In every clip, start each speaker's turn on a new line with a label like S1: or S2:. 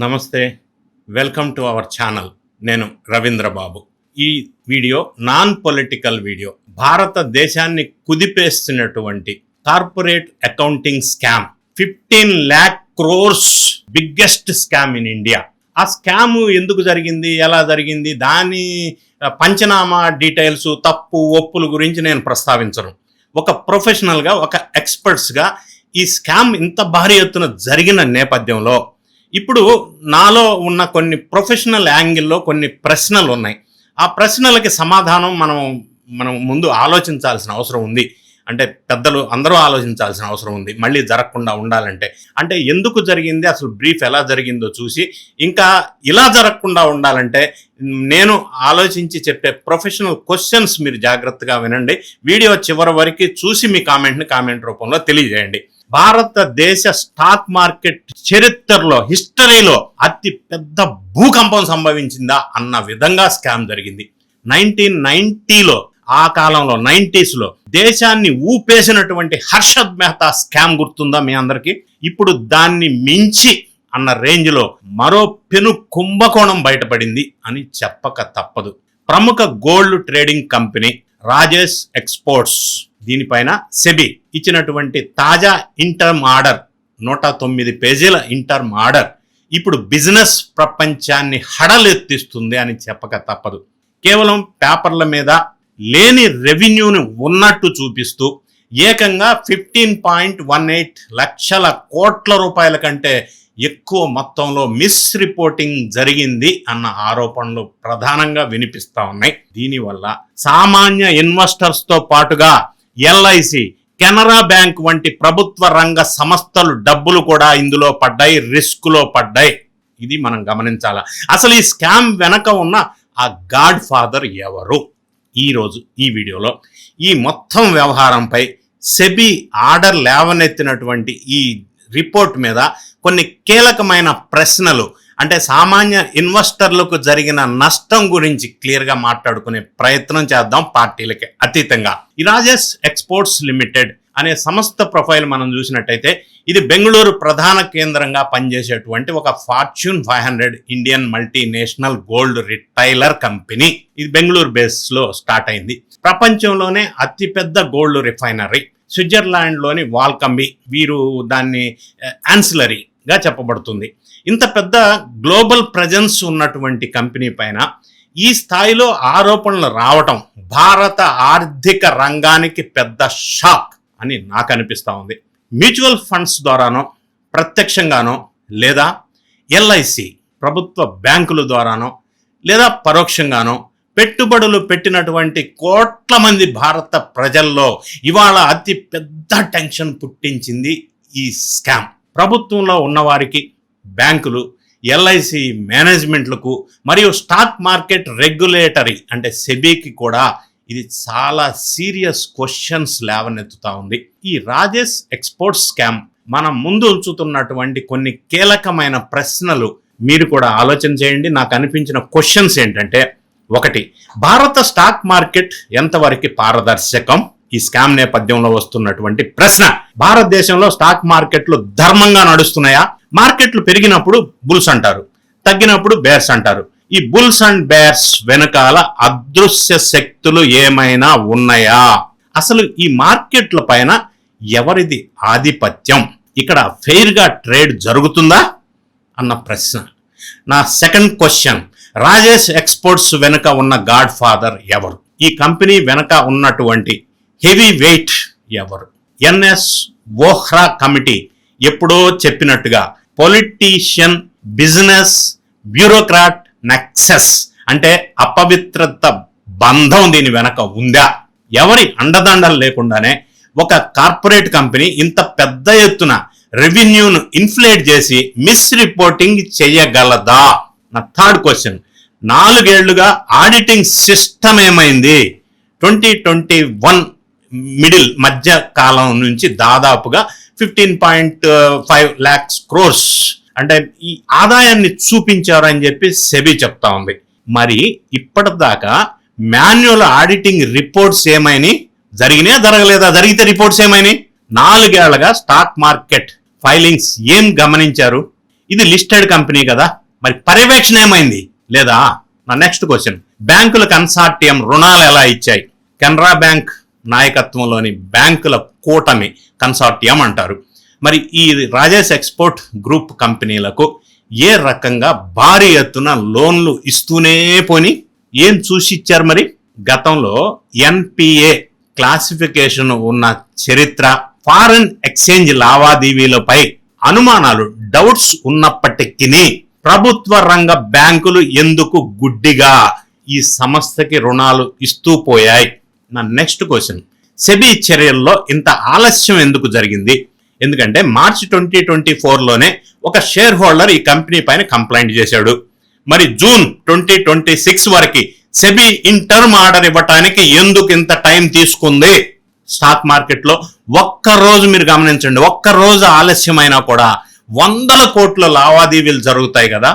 S1: నమస్తే. Welcome to our channel. నేను రవీంద్ర బాబు. ఈ వీడియో నాన్ పొలిటికల్ వీడియో. భారతదేశాన్ని కుదిపేస్తున్నటువంటి corporate accounting scam 15 lakh crores biggest scam in India. ఆ స్కామ్ ఎందుకు జరిగింది, ఎలా జరిగింది, దాని పంచనామా డీటెయిల్స్, తప్పు ఒప్పుల గురించి నేను ప్రస్తావించను. ఒక ప్రొఫెషనల్గా, ఒక ఎక్స్పర్ట్స్గా ఈ స్కామ్ ఇంత భారీ ఎత్తున జరిగిన నేపథ్యంలో ఇప్పుడు నాలో ఉన్న కొన్ని ప్రొఫెషనల్ యాంగిల్లో కొన్ని ప్రశ్నలు ఉన్నాయి. ఆ ప్రశ్నలకి సమాధానం మనం ముందు ఆలోచించాల్సిన అవసరం ఉంది. అంటే పెద్దలు అందరూ ఆలోచించాల్సిన అవసరం ఉంది, మళ్ళీ జరగకుండా ఉండాలంటే. అంటే ఎందుకు జరిగింది, అసలు బ్రీఫ్ ఎలా జరిగిందో చూసి, ఇంకా ఇలా జరగకుండా ఉండాలంటే నేను ఆలోచించి చెప్పే ప్రొఫెషనల్ క్వశ్చన్స్ మీరు జాగ్రత్తగా వినండి. వీడియో చివరి వరకు చూసి మీ కామెంట్ రూపంలో తెలియజేయండి. భారతదేశ స్టాక్ మార్కెట్ చరిత్రలో, హిస్టరీలో అతి పెద్ద భూకంపం సంభవించిందా అన్న విధంగా స్కామ్ జరిగింది. 1990లో, ఆ కాలంలో 90sలో దేశాన్ని ఊపేసినటువంటి హర్షద్ మెహతా స్కామ్ గుర్తుందా మీ అందరికీ? ఇప్పుడు దాన్ని మించి అన్న రేంజ్లో మరో పెను కుంభకోణం బయటపడింది అని చెప్పక తప్పదు. ప్రముఖ gold trading company Rajesh exports, దీనిపైన సెబీ ఇచ్చినటువంటి తాజా ఇంటర్మ్ ఆర్డర్, 109 పేజీల ఇంటర్మ్ ఆర్డర్ ఇప్పుడు బిజినెస్ ప్రపంచాన్ని హడలెత్తిస్తుంది అని చెప్పక తప్పదు. కేవలం పేపర్ల మీద లేని రెవెన్యూని ఉన్నట్టు చూపిస్తూ ఏకంగా 15.18 లక్షల కోట్ల రూపాయల కంటే ఎక్కువ మొత్తంలో మిస్ రిపోర్టింగ్ జరిగింది అన్న ఆరోపణలు ప్రధానంగా వినిపిస్తా ఉన్నాయి. దీనివల్ల సామాన్య ఇన్వెస్టర్స్తో పాటుగా ఎల్ఐసి, కెనరా బ్యాంక్ వంటి ప్రభుత్వ రంగ సంస్థలు డబ్బులు కూడా ఇందులో పడ్డాయి, రిస్క్లో పడ్డాయి. ఇది మనం గమనించాలా. అసలు ఈ స్కామ్ వెనక ఉన్న ఆ గాడ్ ఫాదర్ ఎవరు? ఈరోజు ఈ వీడియోలో ఈ మొత్తం వ్యవహారంపై సెబీ ఆర్డర్ లేవనెత్తినటువంటి ఈ రిపోర్ట్ మీద కొన్ని కీలకమైన ప్రశ్నలు, అంటే సామాన్య ఇన్వెస్టర్లకు జరిగిన నష్టం గురించి క్లియర్గా మాట్లాడుకునే ప్రయత్నం చేద్దాం పార్టీలకి అతీతంగా. ఈ రాజేష్ ఎక్స్పోర్ట్స్ లిమిటెడ్ అనే సంస్థ ప్రొఫైల్ మనం చూసినట్టయితే ఇది బెంగళూరు ప్రధాన కేంద్రంగా పనిచేసేటువంటి ఒక fortune 500 Indian multinational gold retailer company. ఇది బెంగళూరు బేస్లో స్టార్ట్ అయింది. ప్రపంచంలోనే అతిపెద్ద గోల్డ్ రిఫైనరీ స్విట్జర్లాండ్లోని వాల్కంబీ, వీరు దాన్ని యాన్సిలరీగా చెప్పబడుతుంది. ఇంత పెద్ద గ్లోబల్ ప్రెజెన్స్ ఉన్నటువంటి కంపెనీ పైన ఈ స్థాయిలో ఆరోపణలు రావటం భారత ఆర్థిక రంగానికి పెద్ద షాక్ అని నాకు అనిపిస్తూ ఉంది. మ్యూచువల్ ఫండ్స్ ద్వారానో, ప్రత్యక్షంగానో, లేదా ఎల్ఐసి ప్రభుత్వ బ్యాంకుల ద్వారానో, లేదా పరోక్షంగానో పెట్టుబడులు పెట్టినటువంటి కోట్ల మంది భారత ప్రజల్లో ఇవాళ అతి పెద్ద టెన్షన్ పుట్టించింది ఈ స్కామ్. ప్రభుత్వంలో ఉన్నవారికి, బ్యాంకులు, ఎల్ఐసి మేనేజ్మెంట్లకు మరియు స్టాక్ మార్కెట్ రెగ్యులేటరీ అంటే సెబీకి కూడా ఇది చాలా సీరియస్ క్వశ్చన్స్ లేవనెత్తుతా ఉంది. ఈ రాజేష్ ఎక్స్పోర్ట్స్ స్కామ్ మనం ముందు ఉంచుతున్నటువంటి కొన్ని కీలకమైన ప్రశ్నలు మీరు కూడా ఆలోచన చేయండి. నాకు అనిపించిన క్వశ్చన్స్ ఏంటంటే, ఒకటి, భారత స్టాక్ మార్కెట్ ఎంతవరకు పారదర్శకం? ఈ స్కామ్ నేపథ్యంలో వస్తున్నటువంటి ప్రశ్న. భారతదేశంలో స్టాక్ మార్కెట్లు ధర్మంగా నడుస్తున్నాయా? మార్కెట్లు పెరిగినప్పుడు బుల్స్ అంటారు, తగ్గినప్పుడు బేర్స్ అంటారు. ఈ బుల్స్ అండ్ బేర్స్ వెనకాల అదృశ్య శక్తులు ఏమైనా ఉన్నాయా? అసలు ఈ మార్కెట్ల పైన ఎవరిది ఆధిపత్యం? ఇక్కడ ఫెయిర్గా ట్రేడ్ జరుగుతుందా అన్న ప్రశ్న. నా సెకండ్ క్వశ్చన్, రాజేష్ ఎక్స్పోర్ట్స్ వెనుక ఉన్న గాడ్ ఫాదర్ ఎవరు? ఈ కంపెనీ వెనుక ఉన్నటువంటి హెవీ వెయిట్ ఎవరు? ఎన్ఎస్ వోహ్రా కమిటీ ఎప్పుడో చెప్పినట్టుగా పొలిటీషియన్, బిజినెస్, బ్యూరోక్రాట్ నెక్సెస్ అంటే అపవిత్రత బంధం దీని వెనక ఉందా? ఎవరి అండదండలు లేకుండానే ఒక కార్పొరేట్ కంపెనీ ఇంత పెద్ద ఎత్తున రెవెన్యూను ఇన్ఫ్లేట్ చేసి మిస్ రిపోర్టింగ్ చేయగలదా? నా థర్డ్ క్వశ్చన్, 4 ఏళ్లుగా ఆడిటింగ్ సిస్టమ్ ఏమైంది? 2021 మధ్య కాలం నుంచి దాదాపుగా 15.5 lakhs crores అంటే ఈ ఆదాయాన్ని చూపించారు అని చెప్పి సెబీ చెప్తా ఉంది. మరి ఇప్పటిదాకా మాన్యువల్ ఆడిటింగ్ రిపోర్ట్స్ ఏమైనా జరిగినా జరగలేదా? జరిగితే రిపోర్ట్స్ ఏమైనా? 4 ఏళ్లుగా స్టాక్ మార్కెట్ ఫైలింగ్స్ ఏం గమనించారు? ఇది లిస్టెడ్ కంపెనీ కదా, మరి పర్యవేక్షణ ఏమైంది లేదా? నా నెక్స్ట్ క్వశ్చన్, బ్యాంకుల కన్సార్టియం రుణాలు ఎలా ఇచ్చాయి? కెనరా బ్యాంక్ నాయకత్వంలోని బ్యాంకుల కూటమి కన్సార్టియం అంటారు. మరి ఈ రాజేష్ ఎక్స్పోర్ట్ గ్రూప్ కంపెనీలకు ఏ రకంగా భారీ ఎత్తున లోన్లు ఇస్తూనే పోని ఏం చూసి ఇచ్చారు? మరి గతంలో ఎన్పిఏ క్లాసిఫికేషన్ ఉన్న చరిత్ర, ఫారెన్ ఎక్స్చేంజ్ లావాదేవీలపై అనుమానాలు, డౌట్స్ ఉన్నప్పటికీ ప్రభుత్వ రంగ బ్యాంకులు ఎందుకు గుడ్డిగా ఈ సంస్థకి రుణాలు ఇస్తూ పోయాయి? నా నెక్స్ట్ క్వశ్చన్, సెబీ చర్యల్లో ఇంత ఆలస్యం ఎందుకు జరిగింది? ఎందుకంటే మార్చి 2024లోనే ఒక షేర్ హోల్డర్ ఈ కంపెనీ పైన కంప్లైంట్ చేశాడు. మరి జూన్ 2026 వరకు సెబీ ఇంటర్మ్ ఆర్డర్ ఇవ్వటానికి ఎందుకు ఇంత టైం తీసుకుంది? స్టాక్ మార్కెట్లో ఒక్కరోజు మీరు గమనించండి, ఒక్కరోజు ఆలస్యమైనా కూడా 100 కోట్ల లావాదేవీలు జరుగుతాయి కదా.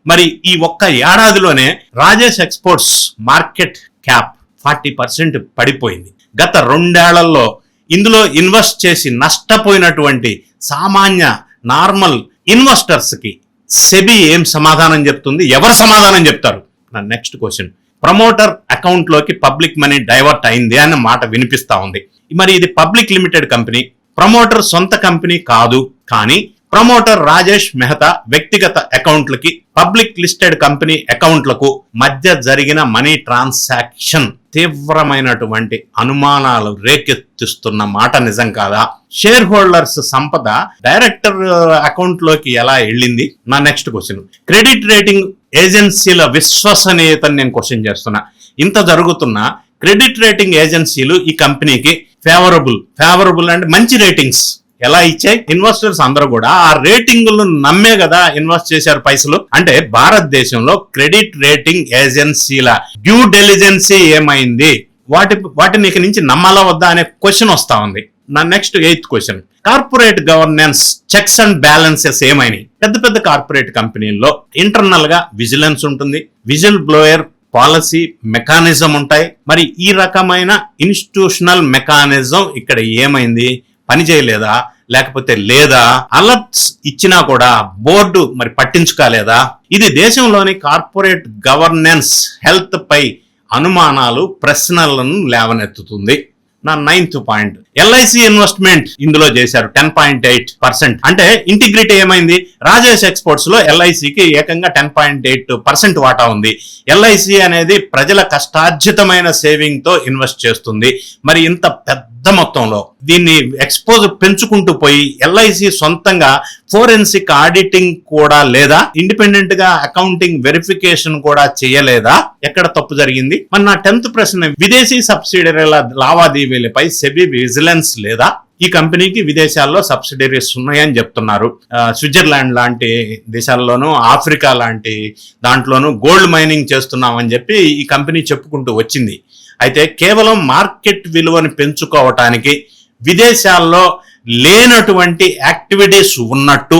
S1: మరి ఈ ఒక్క ఏడాదిలోనే రాజేష్ ఎక్స్పోర్ట్స్ మార్కెట్ క్యాప్ 40% పడిపోయింది. గత 2 ఏళ్లలో ఇందులో ఇన్వెస్ట్ చేసి నష్టపోయినటువంటి సామాన్య నార్మల్ ఇన్వెస్టర్స్ కి సెబీ ఏం సమాధానం చెప్తుంది? ఎవరు సమాధానం చెప్తారు? నా నెక్స్ట్ క్వశ్చన్, ప్రమోటర్ అకౌంట్ లోకి పబ్లిక్ మనీ డైవర్ట్ అయింది అన్న మాట వినిపిస్తా ఉంది. మరి ఇది పబ్లిక్ లిమిటెడ్ కంపెనీ, ప్రమోటర్ సొంత కంపెనీ కాదు. కానీ ప్రమోటర్ రాజేష్ మెహతా వ్యక్తిగత అకౌంట్లకి పబ్లిక్ లిస్టెడ్ కంపెనీ అకౌంట్లకు మధ్య జరిగిన మనీ ట్రాన్సాక్షన్ తీవ్రమైనటువంటి అనుమానాలు రేకెత్తిస్తున్న మాట నిజం కాదా? షేర్ హోల్డర్స్ సంపద డైరెక్టర్ అకౌంట్ లోకి ఎలా వెళ్ళింది? నా నెక్స్ట్ క్వశ్చన్, క్రెడిట్ రేటింగ్ ఏజెన్సీల విశ్వసనీయతను నేను క్వశ్చన్ చేస్తున్నా. ఇంత జరుగుతున్నా క్రెడిట్ రేటింగ్ ఏజెన్సీలు ఈ కంపెనీకి ఫేవరబుల్ అంటే మంచి రేటింగ్స్ ఎలా ఇచ్చాయి? ఇన్వెస్టర్స్ అందరూ కూడా ఆ రేటింగులను నమ్మే కదా ఇన్వెస్ట్ చేశారు పైసలు. అంటే భారతదేశంలో క్రెడిట్ రేటింగ్ ఏజెన్సీల డ్యూ డెలిజెన్సీ ఏమైంది? వాటిని ఇక నుంచి నమ్మాలా వద్దా అనే క్వశ్చన్ వస్తా ఉంది. నా next 8th question, corporate governance checks and balances ఏమైనాయి? పెద్ద కార్పొరేట్ కంపెనీల్లో ఇంటర్నల్ గా విజిలెన్స్ ఉంటుంది, విజిల్ బ్లోయర్ పాలసీ మెకానిజం ఉంటాయి. మరి ఈ రకమైన ఇన్స్టిట్యూషనల్ మెకానిజం ఇక్కడ ఏమైంది? పని చేయలేదా? లేకపోతే లేదా? అలర్ట్స్ ఇచ్చినా కూడా బోర్డు మరి పట్టించుకోలేదా? ఇది దేశంలోని కార్పొరేట్ గవర్నెన్స్ హెల్త్ పై అనుమానాలు, ప్రశ్నలను లేవనెత్తుతుంది. నా 9th పాయింట్, ఎల్ఐసి ఇన్వెస్ట్మెంట్ ఇందులో చేశారు 10.8%. అంటే ఇంటిగ్రిటీ ఏమైంది? రాజేష్ ఎక్స్పోర్ట్స్ లో ఎల్ఐసికి ఏకంగా 10.8% వాటా ఉంది. ఎల్ఐసి అనేది ప్రజల కష్టార్జితమైన సేవింగ్ తో ఇన్వెస్ట్ చేస్తుంది. మరి ఇంత పెద్ద మొత్తంలో దీన్ని ఎక్స్పోజ్ పెంచుకుంటూ పోయి ఎల్ఐసి సొంతంగా ఫోరెన్సిక్ ఆడిటింగ్ కూడా లేదా, ఇండిపెండెంట్ గా అకౌంటింగ్ వెరిఫికేషన్ కూడా చేయలేదా? ఎక్కడ తప్పు జరిగింది? మరి నా 10th ప్రశ్న, విదేశీ సబ్సిడరీల లావాదేవీలపై సెబీ విజిలెన్స్ లేదా? ఈ కంపెనీకి విదేశాల్లో సబ్సిడరీస్ ఉన్నాయని చెప్తున్నారు. స్విట్జర్లాండ్ లాంటి దేశాల్లోనూ, ఆఫ్రికా లాంటి దాంట్లోనూ గోల్డ్ మైనింగ్ చేస్తున్నామని చెప్పి ఈ కంపెనీ చెప్పుకుంటూ వచ్చింది. అయితే కేవలం మార్కెట్ విలువను పెంచుకోవటానికి విదేశాల్లో లేనటువంటి యాక్టివిటీస్ ఉన్నట్టు,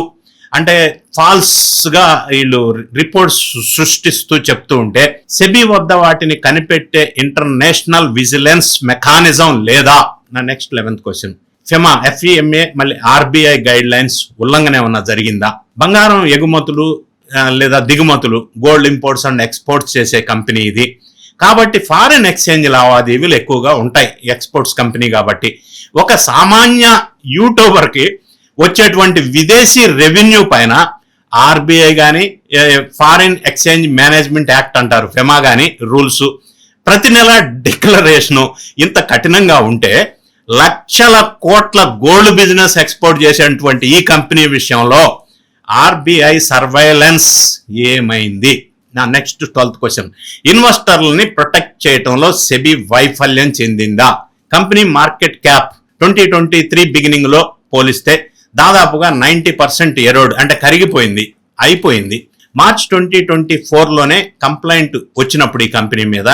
S1: అంటే ఫాల్స్ గా వీళ్ళు రిపోర్ట్స్ సృష్టిస్తూ చెప్తూ ఉంటే సెబీ వద్ద వాటిని కనిపెట్టే ఇంటర్నేషనల్ విజిలెన్స్ మెకానిజం లేదా? నా నెక్స్ట్ 11th క్వశ్చన్, FEMA మళ్ళీ RBI గైడ్ లైన్స్ ఉల్లంఘన ఏమన్నా జరిగిందా? బంగారం ఎగుమతులు లేదా దిగుమతులు, గోల్డ్ ఇంపోర్ట్స్ అండ్ ఎక్స్పోర్ట్స్ చేసే కంపెనీ ఇది కాబట్టి ఫారిన్ ఎక్స్చేంజ్ లావాదేవీలు ఎక్కువగా ఉంటాయి ఎక్స్పోర్ట్స్ కంపెనీ కాబట్టి. ఒక సామాన్య యూట్యూబర్కి వచ్చేటువంటి విదేశీ రెవెన్యూ పైన RBI కానీ, ఫారిన్ ఎక్స్చేంజ్ మేనేజ్మెంట్ యాక్ట్ అంటారు ఫెమా కానీ రూల్స్, ప్రతి నెల డిక్లరేషను ఇంత కఠినంగా ఉంటే లక్షల కోట్ల గోల్డ్ బిజినెస్ ఎక్స్పోర్ట్ చేసేటువంటి ఈ కంపెనీ విషయంలో RBI సర్వైలెన్స్ ఏమైంది? నా నెక్స్ట్ 12th క్వశ్చన్, ఇన్వెస్టర్లని ప్రొటెక్ట్ చేయడంలో సెబీ వైఫల్యం చెందిందా? కంపెనీ మార్కెట్ క్యాప్ 2023 బిగినింగ్ లో పోలిస్తే దాదాపుగా 90% ఎరోడ్ అంటే కరిగిపోయింది, అయిపోయింది. మార్చ్ 2024లోనే కంప్లైంట్ వచ్చినప్పుడు ఈ కంపెనీ మీద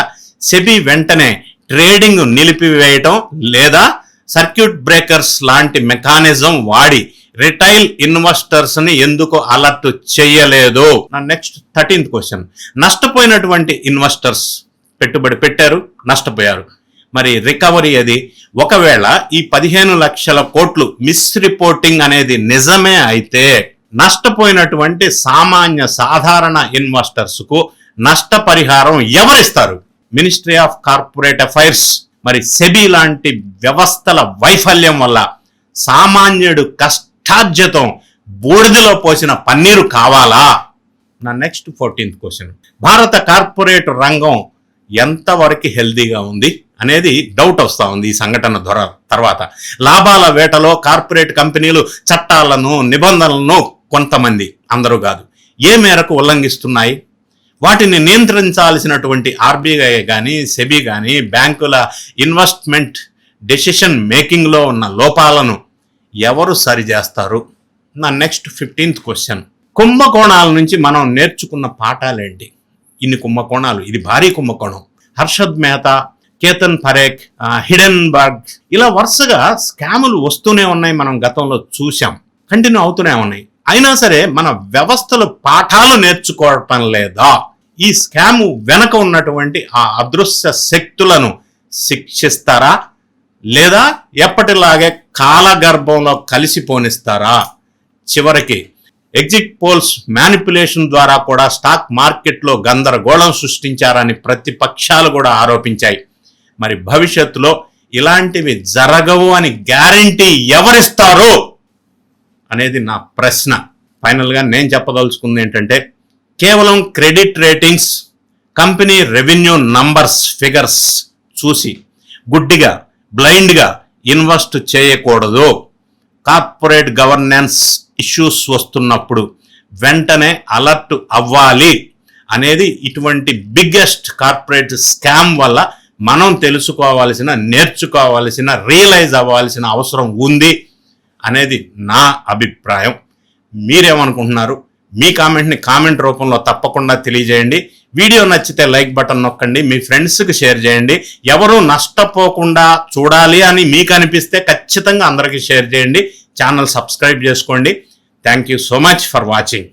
S1: సెబీ వెంటనే ట్రేడింగ్ నిలిపివేయటం లేదా సర్క్యూట్ బ్రేకర్స్ లాంటి మెకానిజం వాడి రిటైల్ ఇన్వెస్టర్స్ ని ఎందుకు అలర్ట్ చేయలేదు? నా నెక్స్ట్ 13th క్వశ్చన్, నష్టపోయినటువంటి ఇన్వెస్టర్స్ పెట్టుబడి పెట్టారు, నష్టపోయారు, మరి రికవరీ అది? ఒకవేళ ఈ 15 లక్షల కోట్లు మిస్ రిపోర్టింగ్ అనేది నిజమే అయితే నష్టపోయినటువంటి సాధారణ ఇన్వెస్టర్స్కు నష్టపరిహారం ఎవరిస్తారు? మినిస్ట్రీ ఆఫ్ కార్పొరేట్ అఫైర్స్, మరి సెబీ లాంటి వ్యవస్థల వైఫల్యం వల్ల సామాన్యుడు కష్టార్జితం బూడిదలో పోసిన పన్నీరు కావాలా? నా నెక్స్ట్ 14th క్వశ్చన్, భారత కార్పొరేట్ రంగం ఎంతవరకు హెల్దీగా ఉంది అనేది డౌట్ వస్తూ ఉంది ఈ సంఘటన తర్వాత. లాభాల వేటలో కార్పొరేట్ కంపెనీలు చట్టాలను, నిబంధనలను కొంతమంది, అందరూ కాదు, ఏ మేరకు ఉల్లంఘిస్తున్నాయి? వాటిని నియంత్రించాల్సినటువంటి ఆర్బీఐ కానీ, సెబీ కానీ, బ్యాంకుల ఇన్వెస్ట్మెంట్ డెసిషన్ మేకింగ్లో ఉన్న లోపాలను ఎవరు సరిచేస్తారు? నా నెక్స్ట్ 15th క్వశ్చన్, కుంభకోణాల నుంచి మనం నేర్చుకున్న పాఠాలేంటి? ఇన్ని కుంభకోణాలు, ఇది భారీ కుంభకోణం. హర్షద్ మెహతా, కేతన్ పరేఖ్, హిడెన్బర్గ్, ఇలా వరుసగా స్కాములు వస్తూనే ఉన్నాయి. మనం గతంలో చూసాం, కంటిన్యూ అవుతూనే ఉన్నాయి. అయినా సరే మన వ్యవస్థలు పాఠాలు నేర్చుకోవటం లేదా? ఈ స్కాము వెనక ఉన్నటువంటి ఆ అదృశ్య శక్తులను శిక్షిస్తారా, లేదా ఎప్పటిలాగే కాలగర్భంలో కలిసిపోనిస్తారా? చివరికి ఎగ్జిట్ పోల్స్ మ్యానిపులేషన్ ద్వారా కూడా స్టాక్ మార్కెట్లో గందరగోళం సృష్టించారని ప్రతిపక్షాలు కూడా ఆరోపించాయి. మరి భవిష్యత్తులో ఇలాంటివి జరగవు అని గ్యారంటీ ఎవరిస్తారు అనేది నా ప్రశ్న. ఫైనల్గా నేను చెప్పదలుచుకుంది ఏంటంటే, కేవలం credit ratings, company revenue numbers, figures చూసి గుడ్డిగా, బ్లైండ్గా ఇన్వెస్ట్ చేయకూడదు. కార్పొరేట్ గవర్నెన్స్ ఇష్యూస్ వస్తున్నప్పుడు వెంటనే అలర్ట్ అవ్వాలి అనేది ఇటువంటి బిగ్గెస్ట్ కార్పొరేట్ స్కామ్ వల్ల మనం తెలుసుకోవాల్సిన, నేర్చుకోవాల్సిన, రియలైజ్ అవ్వాల్సిన అవసరం ఉంది అనేది నా అభిప్రాయం. మీరేమనుకుంటున్నారు? మీ కామెంట్ రూపంలో తప్పకుండా తెలియజేయండి. వీడియో నచ్చితే లైక్ బటన్ నొక్కండి, మీ ఫ్రెండ్స్కి షేర్ చేయండి. ఎవరు నష్టపోకుండా చూడాలి అని మీకు అనిపిస్తే ఖచ్చితంగా అందరికీ షేర్ చేయండి. ఛానల్ సబ్స్క్రైబ్ చేసుకోండి. Thank you so much for watching.